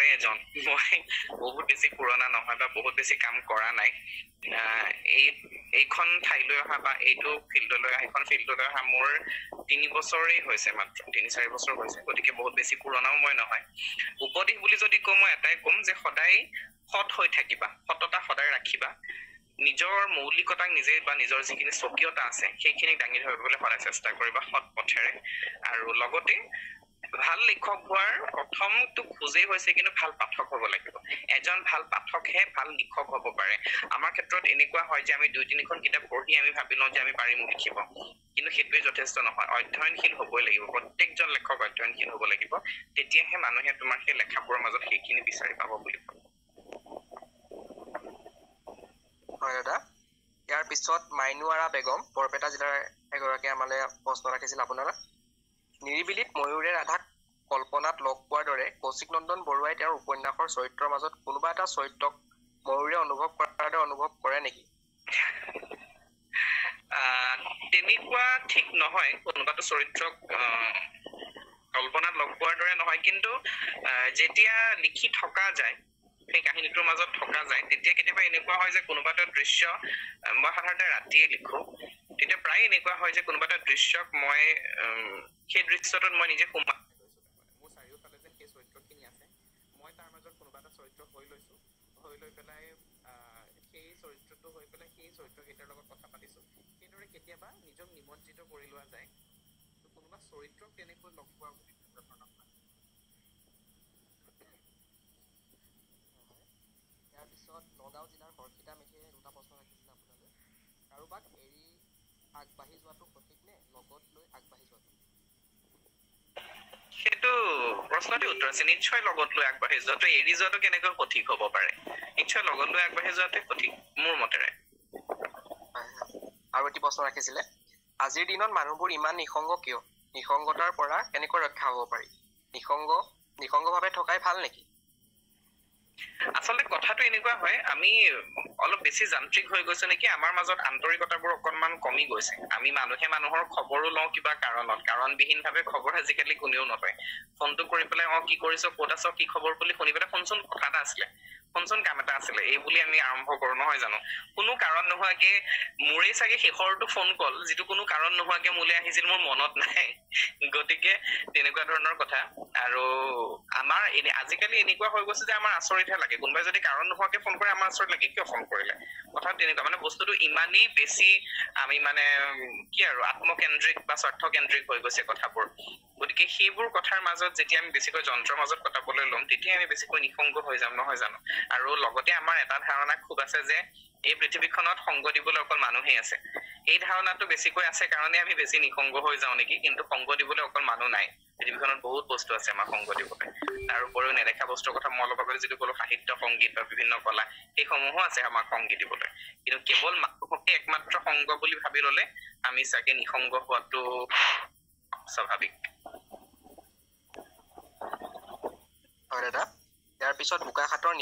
মৰে এজন মই বহুত বেছি পুৰণা নহয় বা বহুত বেছি কাম কৰা নাই এইখন ঠাইলৈ অহা বা এইটো ফিল্ডলৈ এইখন ফিল্ডলৈ অহা মোৰ 3 বছৰেই হৈছে মাত্ৰ 3-4 বছৰ হৈছে গতিকে বহুত বেছি পুৰণাও মই নহয় উপদেশ বুলি যদি কওঁ মই এটাই ক'ম যে সদায় সৎ হৈ থাকিবা সততা সদায় ৰাখিবা নিজৰ মৌলিকতাক নিজে বা নিজৰ যিখিনি স্বকীয়তা আছে সেইখিনি দাঙি ধৰিবলৈ সদায় চেষ্টা কৰিবা সৎ পথেৰে আৰু লগতে ভাল লেখক হোৱাৰ প্ৰথমটো খোজেই হৈছে কিন্তু ভাল পাঠক হ'ব লাগিব এজন ভাল পাঠকহে ভাল লিখক হ'ব পাৰে আমাৰ ক্ষেত্ৰত এনেকুৱা হয় যে আমি 2-3খন কিতাপ পঢ়ি আমি ভাবি লওঁ যে আমি পাৰিম লিখিব কিন্তু সেইটোৱে যথেষ্ট নহয় অধ্যয়নশীল হ'বই লাগিব প্ৰত্যেকজন লেখক অধ্যয়নশীল হ'ব লাগিব তেতিয়াহে মানুহে তোমাৰ সেই লেখাবোৰৰ মাজত সেইখিনি বিচাৰি পাব বুলি ভাবো হয় দাদা ইয়াৰ পিছত মাইনুৱাৰা বেগম বৰপেটা জিলাৰ এগৰাকী আমালৈ প্ৰশ্ন ৰাখিছিল আপোনাৰ নিৰিবিলিত ময়ূৰে ৰাধাক কল্পনাত লগ পোৱাৰ দৰে কৌশিক নন্দন বৰুৱাই তেওঁৰ উপন্যাসৰ চৰিত্ৰৰ মাজত কোনোবা এটা চৰিত্ৰক ময়ূৰে অনুভৱ কৰাৰ দৰে অনুভৱ কৰে নেকি তেনেকুৱা ঠিক নহয় কোনোবাটো চৰিত্ৰক কল্পনাত লগ পোৱাৰ দৰে নহয় কিন্তু যেতিয়া লিখি থকা যায় সেই কাহিনীটোৰ মাজত থকা যায় তেতিয়া কেতিয়াবা এনেকুৱা হয় যে কোনোবা এটা দৃশ্য মই সাধাৰণতে ৰাতিয়ে লিখো তেতিয়া প্ৰায় এনেকুৱা হয় যে কোনোবা এটা দৃশ্যক মই সেই দৃশ্যটোত মই নিজে সোমাই মোৰ চাৰিওফালে যে সেই চৰিত্ৰখিনি আছে মই তাৰ মাজত কোনোবা এটা চৰিত্ৰ হৈ লৈ পেলাই সেই চৰিত্ৰটো হৈ পেলাই সেই চৰিত্ৰকেইটাৰ লগত কথা পাতিছো সেইদৰে কেতিয়াবা নিজক নিমজ্জিত কৰি লোৱা যায় কোনোবা চৰিত্ৰক তেনেকৈ লগ পোৱা বুলি ইয়াৰ পিছত নগাঁও জিলাৰ হৰ্ষিতা মেধিয়ে দুটা প্ৰশ্ন ৰাখিছিলে আপোনালৈ কাৰোবাক এৰি আগবাঢ়ি যোৱাটো সঠিক নে লগত লৈ আগবাঢ়ি যোৱাটো সেইটো প্ৰশ্নটি উত্তৰ আছে নিশ্চয় লগত লৈ আগবাঢ়ি যোৱাটো এৰি যোৱাটো কেনেকৈ সঠিক হ'ব পাৰে নিশ্চয় লগত লৈ আগবাঢ়ি যোৱাটো সঠিক মোৰ মতেৰে আৰু এটি প্ৰশ্ন ৰাখিছিলে আজিৰ দিনত মানুহবোৰ ইমান নিসংগ কিয় নিসংগতাৰ পৰা কেনেকৈ ৰক্ষা হ'ব পাৰি নিসংগভাৱে থকাই ভাল নেকি আচলতে কথাটো এনেকুৱা হয় আমি অলপ বেছি যান্ত্ৰিক হৈ গৈছে নেকি আমাৰ মাজত আন্তৰিকতাবোৰ অকণমান কমি গৈছে আমি মানুহে মানুহৰ খবৰো লওঁ কিবা কাৰণবিহীনভাৱে খবৰ আজিকালি কোনেও নলয় ফোনটো কৰি পেলাই কি কৰিছ ক'ত আছ কি খবৰ বুলি শুনি পেলাই শুনচোন কথা এটা আছিলে শুনচোন কাম এটা আছিলে এই বুলি আমি আৰম্ভ কৰো নহয় জানো কোনো কাৰণ নোহোৱাকে মোৰেই চাগে শেষৰটো ফোন কল যিটো কোনো কাৰণ নোহোৱাকে মোলৈ আহিছিল মোৰ মনত নাই গতিকে তেনেকুৱা ধৰণৰ কথা আৰু আমাৰ আজিকালি এনেকুৱা হৈ গৈছে যে আমাৰ আচৰিতহে লাগে কোনোবাই যদি কাৰণ নোহোৱাকে ফোন কৰে আমাৰ আচৰিত লাগে কিয় ফোন কৰিলে কথা তেনেকুৱা মানে বস্তুটো ইমানেই বেছি আমি মানে কি আৰু আত্মকেন্দ্ৰিক বা স্বাৰ্থকেন্দ্ৰিক হৈ গৈছে কথাবোৰ গতিকে সেইবোৰ কথাৰ মাজত যেতিয়া আমি বেছিকৈ যন্ত্ৰৰ মাজত কটাবলৈ ল'ম তেতিয়া আমি বেছিকৈ নিসংগ হৈ যাম নহয় জানো আৰু লগতে আমাৰ এটা ধাৰণা খুব আছে যে এই পৃথিৱীখনত সংগ দিবলৈ অকল মানুহেই আছে এই ধাৰণাটো বেছিকৈ আছে কাৰণে আমি বেছি নিসংগ হৈ যাওঁ নেকি কিন্তু সংগ দিবলৈ অকল মানুহ নাই পৃথিৱীখনত বহুত বস্তু আছে আমাৰ সংগ দিবলৈ তাৰ উপৰিও নেদেখা বস্তুৰ কথা মই অলপ আগতে যিটো ক'লো সাহিত্য সংগীত বা বিভিন্ন কলা সেইসমূহো আছে আমাৰ সংগী দিবলৈ কিন্তু কেৱল মানুহকে একমাত্ৰ সংগ বুলি ভাবি ল'লে আমি চাগে নিসংগ হোৱাটো স্বাভাৱিক হয় দাদা ইয়াৰ পিছত বোকাখাতৰ